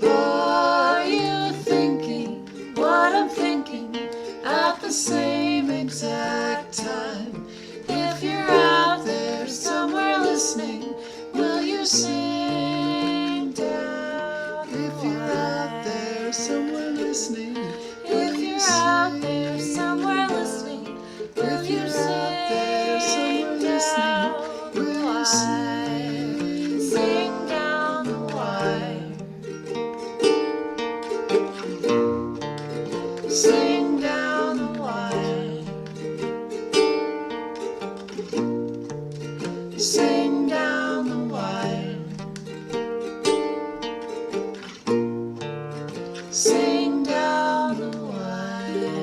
Are you thinking what I'm thinking at the same exact time? If you're out there somewhere listening, will you sing down the wire? If you're out there somewhere listening, If you're out there somewhere listening, will you sing down the wire? Sing down the wire. Sing down the wire. Sing down the wire. Sing down the wire.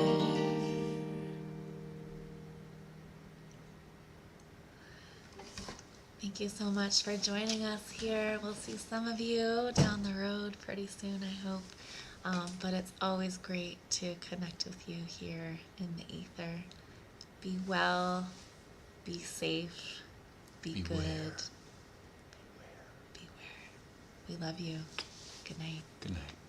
Thank you so much for joining us here. We'll see some of you down the road pretty soon, I hope. But it's always great to connect with you here in the ether. Be well, be safe, be Beware. good. Beware. We love you. Good night. Good night.